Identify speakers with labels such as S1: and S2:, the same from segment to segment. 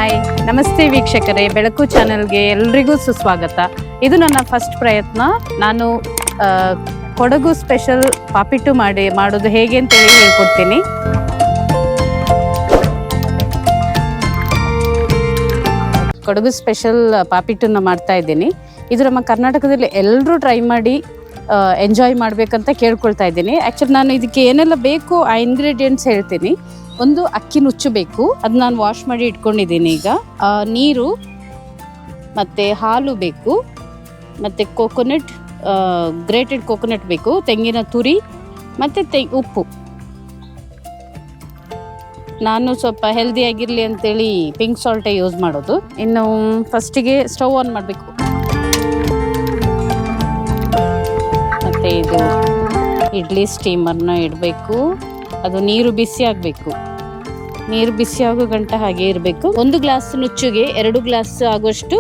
S1: Hi ನಮಸ್ತೆ ವೀಕ್ಷಕರೇ, ಬೆಳಕು ಚಾನೆಲ್ಗೆ ಎಲ್ರಿಗೂ ಸುಸ್ವಾಗತ. ಇದು ನನ್ನ ಫಸ್ಟ್ ಪ್ರಯತ್ನ. ನಾನು ಕೊಡಗು ಸ್ಪೆಷಲ್ ಪಾಪಿಟ್ಟು ಮಾಡೋದು ಹೇಗೆ ಅಂತೇಳಿ ಹೇಳ್ಕೊಡ್ತೀನಿ. ಕೊಡಗು ಸ್ಪೆಷಲ್ ಪಾಪಿಟ್ಟನ್ನ ಮಾಡ್ತಾ ಇದ್ದೀನಿ. ಇದು ನಮ್ಮ ಕರ್ನಾಟಕದಲ್ಲಿ ಎಲ್ಲರೂ ಟ್ರೈ ಮಾಡಿ ಎಂಜಾಯ್ ಮಾಡಬೇಕಂತ ಕೇಳ್ಕೊಳ್ತಾ ಇದ್ದೀನಿ. ಆ್ಯಕ್ಚುಲಿ ನಾನು ಇದಕ್ಕೆ ಏನೆಲ್ಲ ಬೇಕು ಆ ಇಂಗ್ರೀಡಿಯೆಂಟ್ಸ್ ಹೇಳ್ತೀನಿ. ಒಂದು ಅಕ್ಕಿ ನುಚ್ಚು ಬೇಕು, ಅದು ನಾನು ವಾಶ್ ಮಾಡಿ ಇಟ್ಕೊಂಡಿದ್ದೀನಿ. ಈಗ ನೀರು ಮತ್ತು ಹಾಲು ಬೇಕು, ಮತ್ತು ಕೋಕೋನಟ್, ಗ್ರೇಟೆಡ್ ಕೋಕೋನಟ್ ಬೇಕು, ತೆಂಗಿನ ತುರಿ ಮತ್ತು ಉಪ್ಪು. ನಾನು ಸ್ವಲ್ಪ ಹೆಲ್ದಿಯಾಗಿರಲಿ ಅಂತೇಳಿ ಪಿಂಕ್ ಸಾಲ್ಟೇ ಯೂಸ್ ಮಾಡೋದು. ಇನ್ನು ಫಸ್ಟಿಗೆ ಸ್ಟವ್ ಆನ್ ಮಾಡಬೇಕು. ಮತ್ತು ಇದು ಇಡ್ಲಿ ಸ್ಟೀಮರ್ನ ಇಡಬೇಕು. ಅದು ನೀರು ಬಿಸಿ ಆಗಬೇಕು. ನೀರು ಬಿಸಿ ಆಗೋ ಗಂಟ ಹಾಗೆ ಇರಬೇಕು. 1 ಗ್ಲಾಸ್ ನುಚ್ಚುಗೆ 2 ಗ್ಲಾಸ್ ಆಗುವಷ್ಟು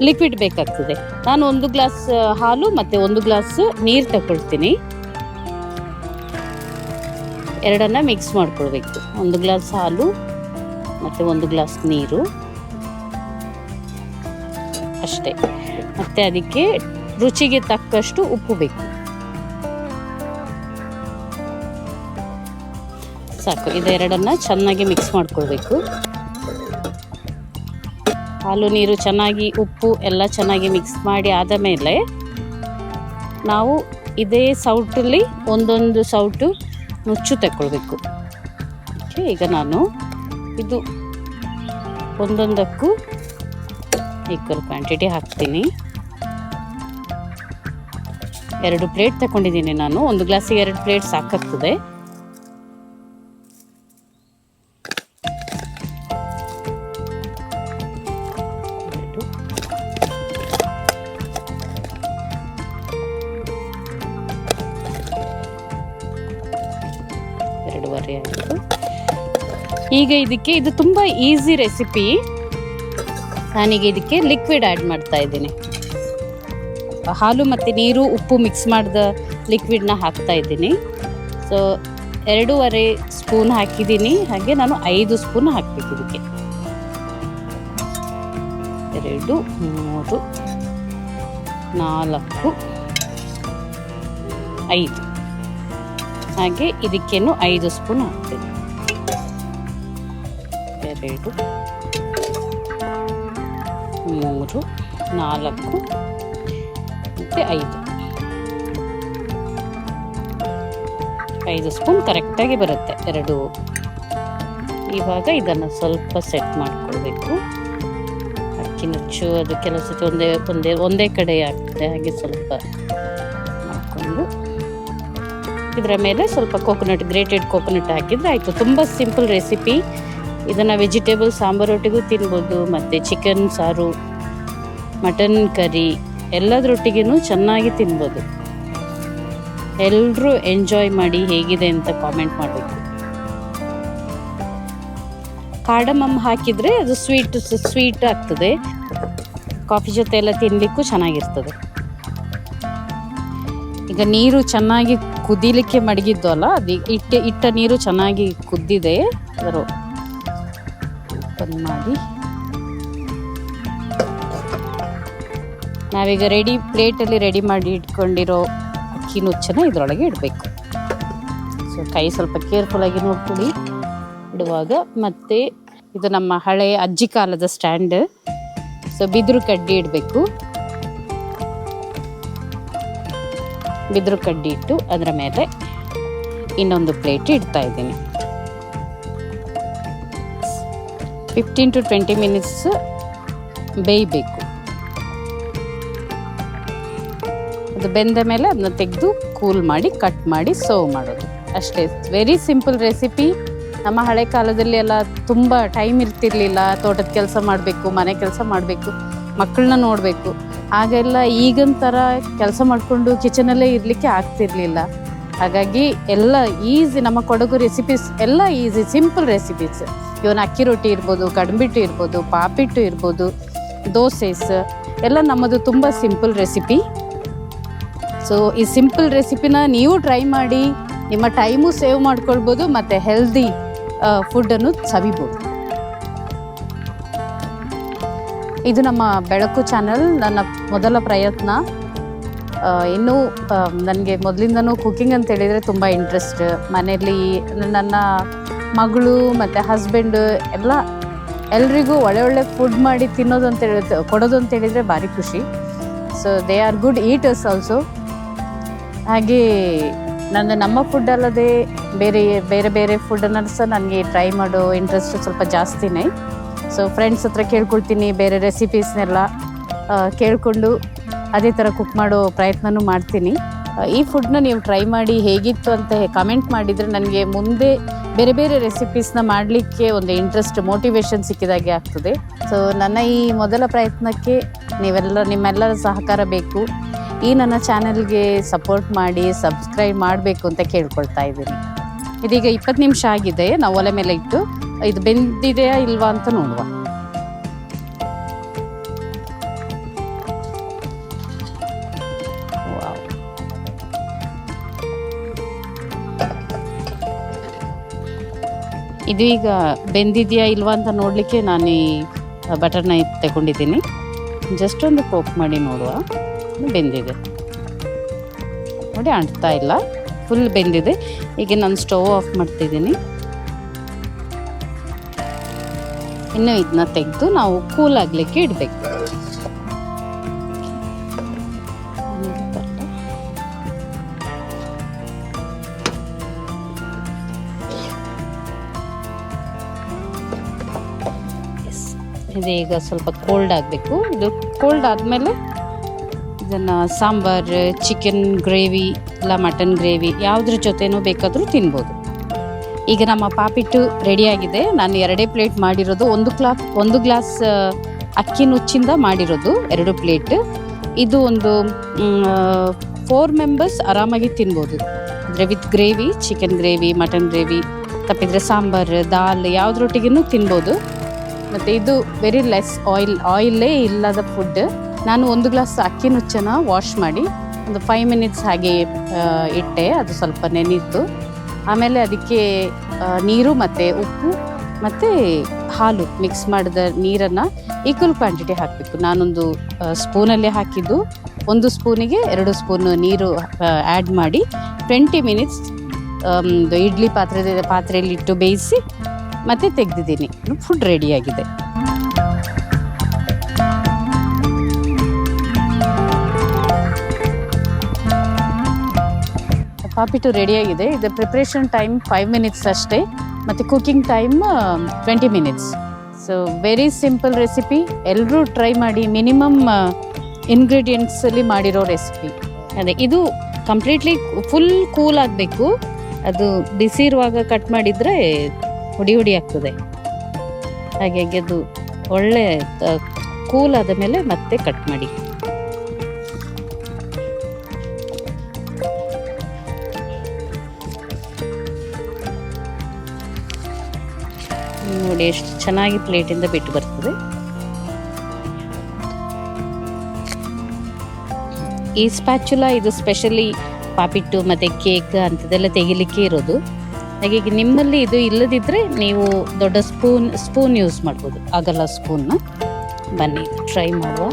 S1: ಲಿಕ್ವಿಡ್ ಬೇಕಾಗ್ತದೆ. ನಾನು 1 ಗ್ಲಾಸ್ ಹಾಲು ಮತ್ತು 1 ಗ್ಲಾಸ್ ನೀರು ತಗೊಳ್ತೀನಿ. ಎರಡನ್ನ ಮಿಕ್ಸ್ ಮಾಡ್ಕೊಳ್ಬೇಕು. 1 ಗ್ಲಾಸ್ ಹಾಲು ಮತ್ತು 1 ಗ್ಲಾಸ್ ನೀರು ಅಷ್ಟೇ. ಮತ್ತು ಅದಕ್ಕೆ ರುಚಿಗೆ ತಕ್ಕಷ್ಟು ಉಪ್ಪು ಬೇಕು. ಸಾಕು. ಇದೆರಡನ್ನ ಚೆನ್ನಾಗಿ ಮಿಕ್ಸ್ ಮಾಡ್ಕೊಳ್ಬೇಕು. ಹಾಲು ನೀರು ಚೆನ್ನಾಗಿ, ಉಪ್ಪು ಎಲ್ಲ ಚೆನ್ನಾಗಿ ಮಿಕ್ಸ್ ಮಾಡಿ ಆದ ಮೇಲೆ ನಾವು ಇದೇ ಸೌಟಲ್ಲಿ ಒಂದೊಂದು ಸೌಟು ನುಚ್ಚು ತಗೊಳ್ಬೇಕು. ಈಗ ನಾನು ಇದು ಒಂದೊಂದಕ್ಕೂ ಈಕ್ವಲ್ ಕ್ವಾಂಟಿಟಿ ಹಾಕ್ತೀನಿ. 2 ಪ್ಲೇಟ್ ತಗೊಂಡಿದ್ದೀನಿ ನಾನು. 1 ಗ್ಲಾಸಿಗೆ 2 ಪ್ಲೇಟ್ ಸಾಕಾಗ್ತದೆ. ಈಗ ಇದಕ್ಕೆ ಇದು ತುಂಬ ಈಸಿ ರೆಸಿಪಿ. ನಾನೀಗ ಇದಕ್ಕೆ ಲಿಕ್ವಿಡ್ ಆ್ಯಡ್ ಮಾಡ್ತಾ ಇದ್ದೀನಿ. ಹಾಲು ಮತ್ತು ನೀರು ಉಪ್ಪು ಮಿಕ್ಸ್ ಮಾಡಿದ ಲಿಕ್ವಿಡ್ನ ಹಾಕ್ತಾ ಇದ್ದೀನಿ. ಸೊ 2.5 ಸ್ಪೂನ್ ಹಾಕಿದ್ದೀನಿ. ಹಾಗೆ ನಾನು 5 ಸ್ಪೂನ್ ಹಾಕಬೇಕು ಇದಕ್ಕೆ. 2, 3, 4, 5. ಹಾಗೆ ಇದಕ್ಕೇನು 5 ಸ್ಪೂನ್ ಹಾಕ್ತೀನಿ. 2, 3, 4 ಮತ್ತು 5 ಸ್ಪೂನ್ ಕರೆಕ್ಟಾಗಿ ಬರುತ್ತೆ 2. ಇವಾಗ ಇದನ್ನು ಸ್ವಲ್ಪ ಸೆಟ್ ಮಾಡ್ಕೊಳ್ಬೇಕು. ಅಕ್ಕಿ ನುಚ್ಚು ಅದು ಕೆಲವು ಸತಿ ಒಂದೇ ಕಡೆ ಆಗ್ತದೆ. ಹಾಗೆ ಸ್ವಲ್ಪ ಮಾಡಿಕೊಂಡು ಇದರ ಮೇಲೆ ಸ್ವಲ್ಪ ಗ್ರೇಟೆಡ್ ಕೋಕೋನಟ್ ಹಾಕಿದರೆ ಆಯಿತು. ತುಂಬ ಸಿಂಪಲ್ ರೆಸಿಪಿ. ಇದನ್ನು ವೆಜಿಟೇಬಲ್ ಸಾಂಬಾರೊಟ್ಟಿಗೂ ತಿನ್ಬೋದು, ಮತ್ತು ಚಿಕನ್ ಸಾರು, ಮಟನ್ ಕರಿ ಎಲ್ಲದರೊಟ್ಟಿಗೂ ಚೆನ್ನಾಗಿ ತಿನ್ಬೋದು. ಎಲ್ಲರೂ ಎಂಜಾಯ್ ಮಾಡಿ ಹೇಗಿದೆ ಅಂತ ಕಾಮೆಂಟ್ ಮಾಡಬೇಕು. ಕಾರ್ಡಮಮ್ ಹಾಕಿದರೆ ಅದು ಸ್ವೀಟ್ ಆಗ್ತದೆ. ಕಾಫಿ ಜೊತೆ ಎಲ್ಲ ತಿನ್ನಲಿಕ್ಕೂ ಚೆನ್ನಾಗಿರ್ತದೆ. ಈಗ ನೀರು ಚೆನ್ನಾಗಿ ಕುದಿಲಿಕ್ಕೆ ಮಡಗಿದ್ದು ಅಲ್ಲ, ಅದು ಇಟ್ಟ ನೀರು ಚೆನ್ನಾಗಿ ಕುದ್ದಿದೆ. ಅದರ ಓಪನ್ ಮಾಡಿ ನಾವೀಗ ಪ್ಲೇಟಲ್ಲಿ ರೆಡಿ ಮಾಡಿ ಇಟ್ಕೊಂಡಿರೋ ಅಕ್ಕಿ ನುಚ್ಚನ್ನ ಇದರೊಳಗೆ ಇಡಬೇಕು. ಸೊ ಕೈ ಸ್ವಲ್ಪ ಕೇರ್ಫುಲ್ಲಾಗಿ ನೋಡ್ಕೊಳ್ಳಿ ಇಡುವಾಗ. ಮತ್ತು ಇದು ನಮ್ಮ ಹಳೆಯ ಅಜ್ಜಿ ಕಾಲದ ಸ್ಟ್ಯಾಂಡ್. ಸೊ ಬಿದಿರು ಕಡ್ಡಿ ಇಡಬೇಕು. ಬಿದಿರು ಕಡ್ಡಿ ಇಟ್ಟು ಅದರ ಮೇಲೆ ಇನ್ನೊಂದು ಪ್ಲೇಟ್ ಇಡ್ತಾ ಇದ್ದೀನಿ. 15 to 20 ಮಿನಿಟ್ಸ್ ಬೇಯಬೇಕು. ಅದು ಬೆಂದ ಮೇಲೆ ಅದನ್ನ ತೆಗೆದು ಕೂಲ್ ಮಾಡಿ ಕಟ್ ಮಾಡಿ ಸರ್ವ್ ಮಾಡೋದು ಅಷ್ಟೇ. Very simple recipe. ನಮ್ಮ ಹಳೆ ಕಾಲದಲ್ಲಿ ಎಲ್ಲ ತುಂಬ ಟೈಮ್ ಇರ್ತಿರ್ಲಿಲ್ಲ. ತೋಟದ ಕೆಲಸ ಮಾಡಬೇಕು, ಮನೆ ಕೆಲಸ ಮಾಡಬೇಕು, ಮಕ್ಕಳನ್ನ ನೋಡಬೇಕು. ಆಗೆಲ್ಲ ಈಗಿನ ಥರ ಕೆಲಸ ಮಾಡಿಕೊಂಡು ಕಿಚನಲ್ಲೇ ಇರಲಿಕ್ಕೆ ಆಗ್ತಿರ್ಲಿಲ್ಲ. ಹಾಗಾಗಿ ಎಲ್ಲ ಈಸಿ. ನಮ್ಮ ಕೊಡಗು ರೆಸಿಪೀಸ್ ಎಲ್ಲ ಈಸಿ, ಸಿಂಪಲ್ ರೆಸಿಪೀಸ್. ಇವನ್ ಅಕ್ಕಿ ರೊಟ್ಟಿ ಇರ್ಬೋದು, ಕಡ್ಬಿಟ್ಟು ಇರ್ಬೋದು, ಪಾಪಿಟ್ಟು ಇರ್ಬೋದು, ದೋಸೆಸ್ ಎಲ್ಲ ನಮ್ಮದು ತುಂಬ ಸಿಂಪಲ್ ರೆಸಿಪಿ. ಸೊ ಈ ಸಿಂಪಲ್ ರೆಸಿಪಿನ ನೀವು ಟ್ರೈ ಮಾಡಿ ನಿಮ್ಮ ಟೈಮು ಸೇವ್ ಮಾಡ್ಕೊಳ್ಬೋದು ಮತ್ತು ಹೆಲ್ದಿ ಫುಡ್ಡನ್ನು ಸವಿಬೋದು. ಇದು ನಮ್ಮ ಬೆಳಕು ಚಾನಲ್, ನನ್ನ ಮೊದಲ ಪ್ರಯತ್ನ. ಇನ್ನೂ ನನಗೆ ಮೊದಲಿಂದನೂ ಕುಕ್ಕಿಂಗ್ ಅಂತ ಹೇಳಿದರೆ ತುಂಬ ಇಂಟ್ರೆಸ್ಟ್. ಮನೆಯಲ್ಲಿ ನನ್ನ ಮಗಳು ಮತ್ತು ಹಸ್ಬೆಂಡ್ ಎಲ್ರಿಗೂ ಒಳ್ಳೆ ಫುಡ್ ಮಾಡಿ ತಿನ್ನೋದು ಅಂತ ಕೊಡೋದು ಅಂತ ಹೇಳಿದರೆ ಭಾರಿ ಖುಷಿ. So they are good eaters also. ಹಾಗೆ ನಮ್ಮ ಫುಡ್ ಅಲ್ಲದೆ ಬೇರೆ ಬೇರೆ ಫುಡ್ಡನ್ನು ಸಹ ನನಗೆ ಟ್ರೈ ಮಾಡೋ ಇಂಟ್ರೆಸ್ಟ್ ಸ್ವಲ್ಪ ಜಾಸ್ತಿನೇ. ಸೊ ಫ್ರೆಂಡ್ಸ್ ಹತ್ರ ಕೇಳ್ಕೊಳ್ತೀನಿ, ಬೇರೆ ರೆಸಿಪೀಸ್ನೆಲ್ಲ ಕೇಳಿಕೊಂಡು ಅದೇ ಥರ ಕುಕ್ ಮಾಡೋ ಪ್ರಯತ್ನನೂ ಮಾಡ್ತೀನಿ. ಈ ಫುಡ್ನ ನೀವು ಟ್ರೈ ಮಾಡಿ ಹೇಗಿತ್ತು ಅಂತ ಕಮೆಂಟ್ ಮಾಡಿದರೆ ನನಗೆ ಮುಂದೆ ಬೇರೆ ಬೇರೆ ರೆಸಿಪೀಸ್ನ ಮಾಡಲಿಕ್ಕೆ ಒಂದು ಇಂಟ್ರೆಸ್ಟ್, ಮೋಟಿವೇಶನ್ ಸಿಕ್ಕಿದಾಗೆ ಆಗ್ತದೆ. ಸೊ ನನ್ನ ಈ ಮೊದಲ ಪ್ರಯತ್ನಕ್ಕೆ ನಿಮ್ಮೆಲ್ಲರ ಸಹಕಾರ ಬೇಕು. ಈ ನನ್ನ ಚಾನೆಲ್ಗೆ ಸಪೋರ್ಟ್ ಮಾಡಿ ಸಬ್ಸ್ಕ್ರೈಬ್ ಮಾಡಬೇಕು ಅಂತ ಕೇಳ್ಕೊಳ್ತಾ ಇದ್ದೀನಿ. ಇದೀಗ 20 ನಿಮಿಷ ಆಗಿದೆ. ನಾವು ಒಲೆ ಮೇಲೆ ಇಟ್ಟು ಇದು ಬೆಂದಿದೆಯಾ ಇಲ್ವಾ ಅಂತ ನೋಡುವ. ಇದು ಈಗ ಬೆಂದಿದೆಯಾ ಇಲ್ವಾ ಅಂತ ನೋಡಲಿಕ್ಕೆ ನಾನು ಈ ಬಟರ್ನ ತಗೊಂಡಿದ್ದೀನಿ. ಜಸ್ಟ್ ಒಂದು ಪೋಕ್ ಮಾಡಿ ನೋಡುವ. ಬೆಂದಿದೆ ನೋಡಿ, ಅಂಟ್ತಾ ಇಲ್ಲ, ಫುಲ್ ಬೆಂದಿದೆ. ಈಗ ನಾನು ಸ್ಟವ್ ಆಫ್ ಮಾಡ್ತಿದ್ದೀನಿ. ಇನ್ನು ಇದನ್ನ ತೆಗೆದು ನಾವು ಕೂಲ್ ಆಗಲಿಕ್ಕೆ ಇಡಬೇಕು. ಇದು ಈಗ ಸ್ವಲ್ಪ ಕೋಲ್ಡ್ ಆಗಬೇಕು. ಇದು ಕೋಲ್ಡ್ ಆದಮೇಲೆ ಇದನ್ನು ಸಾಂಬಾರು, ಚಿಕನ್ ಗ್ರೇವಿ ಇಲ್ಲ ಮಟನ್ ಗ್ರೇವಿ ಯಾವುದ್ರ ಜೊತೆನೂ ಬೇಕಾದರೂ ತಿನ್ಬೋದು. ಈಗ ನಮ್ಮ ಪಾಪಿಟ್ಟು ರೆಡಿಯಾಗಿದೆ. ನಾನು 2 ಪ್ಲೇಟ್ ಮಾಡಿರೋದು, ಒಂದು ಗ್ಲಾಸ್ ಅಕ್ಕಿ ನುಚ್ಚಿಂದ ಮಾಡಿರೋದು 2 ಪ್ಲೇಟ್. ಇದು ಒಂದು 4 ಮೆಂಬರ್ಸ್ ಆರಾಮಾಗಿ ತಿನ್ಬೋದು. ಅಂದರೆ with gravy, chicken gravy, mutton gravy, ತಪ್ಪಿದರೆ ಸಾಂಬಾರು, ದಾಲ್ ಯಾವುದ್ರೊಟ್ಟಿಗೂ ತಿನ್ಬೋದು. ಮತ್ತು ಇದು ವೆರಿ ಲೆಸ್ ಆಯಿಲೇ ಇಲ್ಲದ ಫುಡ್. ನಾನು 1 ಗ್ಲಾಸ್ ಅಕ್ಕಿ ನುಚ್ಚನ್ನು ವಾಶ್ ಮಾಡಿ ಒಂದು 5 ಮಿನಿಟ್ಸ್ ಹಾಗೆ ಇಟ್ಟೆ. ಅದು ಸ್ವಲ್ಪ ನೆನೀತು. ಆಮೇಲೆ ಅದಕ್ಕೆ ನೀರು ಮತ್ತು ಉಪ್ಪು ಮತ್ತು ಹಾಲು ಮಿಕ್ಸ್ ಮಾಡಿದ ನೀರನ್ನು ಈಕ್ವಲ್ ಕ್ವಾಂಟಿಟಿ ಹಾಕಬೇಕು. ನಾನೊಂದು ಸ್ಪೂನಲ್ಲೇ ಹಾಕಿದ್ದು. 1 ಸ್ಪೂನಿಗೆ 2 ಸ್ಪೂನ್ ನೀರು ಆ್ಯಡ್ ಮಾಡಿ 20 ಮಿನಿಟ್ಸ್ ಇಡ್ಲಿ ಪಾತ್ರೆಯಲ್ಲಿ ಇಟ್ಟು ಬೇಯಿಸಿ ಮತ್ತೆ ತೆಗೆದಿದ್ದೀನಿ. ಫುಡ್ ರೆಡಿಯಾಗಿದೆ. ಪಾಪಿಟ್ಟು ರೆಡಿಯಾಗಿದೆ. ಇದು ಪ್ರಿಪ್ರೇಷನ್ ಟೈಮ್ 5 ಮಿನಿಟ್ಸ್ ಅಷ್ಟೇ, ಮತ್ತು cooking time 20 minutes. So very simple recipe. ಎಲ್ಲರೂ ಟ್ರೈ ಮಾಡಿ. ಮಿನಿಮಮ್ ಇಂಗ್ರೀಡಿಯೆಂಟ್ಸಲ್ಲಿ ಮಾಡಿರೋ ರೆಸಿಪಿ. ಅದೇ ಇದು ಕಂಪ್ಲೀಟ್ಲಿ ಫುಲ್ ಕೂಲ್ ಆಗಬೇಕು. ಅದು ಬಿಸಿ ಇರುವಾಗ ಕಟ್ ಮಾಡಿದರೆ ಹುಡಿ ಆಗ್ತದೆ. ಹಾಗಾಗಿ ಅದು ಒಳ್ಳೆ ಕೂಲ್ ಆದ ಮೇಲೆ ಮತ್ತೆ ಕಟ್ ಮಾಡಿ. ನೋಡಿ ಎಷ್ಟು ಚೆನ್ನಾಗಿ ಪ್ಲೇಟಿಂದ ಬಿಟ್ಟು ಬರ್ತದೆ. ಈ ಸ್ಪ್ಯಾಚುಲಾ ಇದು ಸ್ಪೆಷಲಿ ಪಾಪಿಟ್ಟು ಮತ್ತು ಕೇಕ್ ಅಂಥದ್ದೆಲ್ಲ ತೆಗಿಲಿಕ್ಕೆ ಇರೋದು. ಹಾಗಾಗಿ ನಿಮ್ಮಲ್ಲಿ ಇದು ಇಲ್ಲದಿದ್ದರೆ ನೀವು ದೊಡ್ಡ ಸ್ಪೂನ್ ಯೂಸ್ ಮಾಡ್ಬೋದು. ಆಗಲ್ಲ ಸ್ಪೂನ್ನ. ಬನ್ನಿ ಟ್ರೈ ಮಾಡುವ.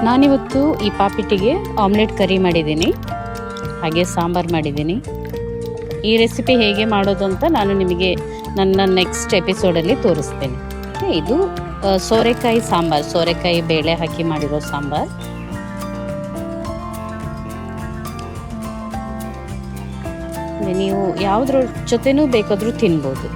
S1: ನಾನಿವತ್ತು ಈ ಪಾಪಿಟ್ಟಿಗೆ ಆಮ್ಲೆಟ್ ಕರಿ ಮಾಡಿದ್ದೀನಿ, ಹಾಗೆ ಸಾಂಬಾರು ಮಾಡಿದ್ದೀನಿ. ಈ ರೆಸಿಪಿ ಹೇಗೆ ಮಾಡೋದು ಅಂತ ನಾನು ನಿಮಗೆ ನನ್ನ ನೆಕ್ಸ್ಟ್ ಎಪಿಸೋಡಲ್ಲಿ ತೋರಿಸ್ತೇನೆ. ಇದು ಸೋರೆಕಾಯಿ ಸಾಂಬಾರು, ಸೋರೆಕಾಯಿ ಬೇಳೆ ಹಾಕಿ ಮಾಡಿರೋ ಸಾಂಬಾರು. ನೀವು ಯಾವುದ್ರ ಜೊತೆನೂ ಬೇಕಾದರೂ ತಿನ್ಬೋದು.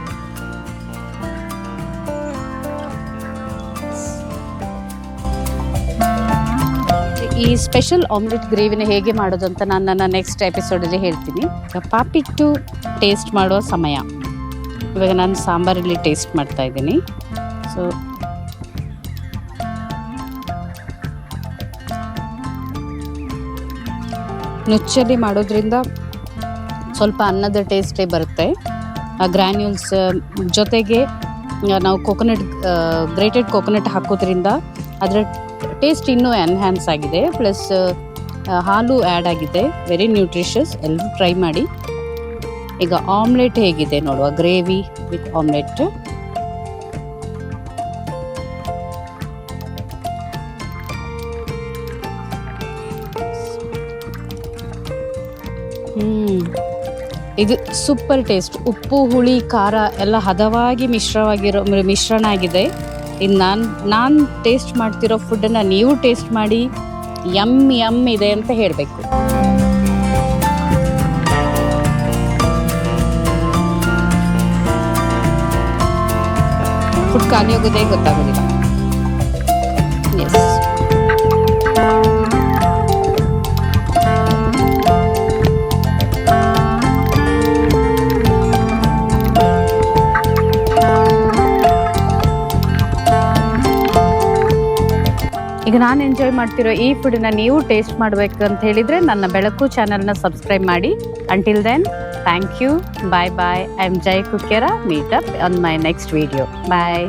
S1: ಈ ಸ್ಪೆಷಲ್ ಆಮ್ಲೆಟ್ ಗ್ರೇವಿನ ಹೇಗೆ ಮಾಡೋದು ಅಂತ ನಾನು ನನ್ನ ನೆಕ್ಸ್ಟ್ ಎಪಿಸೋಡಲ್ಲಿ ಹೇಳ್ತೀನಿ. ಪಾಪಿಟ್ಟು ಟೇಸ್ಟ್ ಮಾಡುವ ಸಮಯ. ಇವಾಗ ನಾನು ಸಾಂಬಾರಲ್ಲಿ ಟೇಸ್ಟ್ ಮಾಡ್ತಾ ಇದ್ದೀನಿ. ಸೊ ನುಚ್ಚಲ್ಲಿ ಮಾಡೋದ್ರಿಂದ ಸ್ವಲ್ಪ ಅನ್ನದ ಟೇಸ್ಟೇ ಬರುತ್ತೆ. ಗ್ರ್ಯಾನ್ಯೂಲ್ಸ್ ಜೊತೆಗೆ ನಾವು ಗ್ರೇಟೆಡ್ ಕೋಕೋನಟ್ ಹಾಕೋದ್ರಿಂದ ಅದರ ಟೇಸ್ಟ್ ಇನ್ನೂ ಎನ್ಹ್ಯಾನ್ಸ್ ಆಗಿದೆ. ಪ್ಲಸ್ ಹಾಲು ಆ್ಯಡ್ ಆಗಿದೆ. Very nutritious. ಎಲ್ಲರೂ ಟ್ರೈ ಮಾಡಿ. ಈಗ ಆಮ್ಲೆಟ್ ಹೇಗಿದೆ ನೋಡುವ, ಗ್ರೇವಿ ವಿತ್ ಆಮ್ಲೆಟ್. ಇದು ಸೂಪರ್ ಟೇಸ್ಟ್. ಉಪ್ಪು ಹುಳಿ ಖಾರ ಎಲ್ಲ ಹದವಾಗಿ ಮಿಶ್ರಣ ಆಗಿದೆ. ಇದು ನಾನು ಟೇಸ್ಟ್ ಮಾಡ್ತಿರೋ ಫುಡ್ಡನ್ನು ನೀವು ಟೇಸ್ಟ್ ಮಾಡಿ ಯಮ್ ಇದೆ ಅಂತ ಹೇಳಬೇಕು. ಫುಡ್ ಖಾಲಿ ಹೋಗೋದೇ ಗೊತ್ತಾಗೋದಿಲ್ಲ. ಎಸ್, ಈಗ ನಾನು ಎಂಜಾಯ್ ಮಾಡ್ತಿರೋ ಈ ಫುಡನ್ನ ನೀವು ಟೇಸ್ಟ್ ಮಾಡಬೇಕಂತ ಹೇಳಿದರೆ ನನ್ನ ಬೆಳಕು ಚಾನಲ್ನ ಸಬ್ಸ್ಕ್ರೈಬ್ ಮಾಡಿ. Until then, thank you. Bye bye. I am Jai Kukkera. Meet up on my next video. Bye.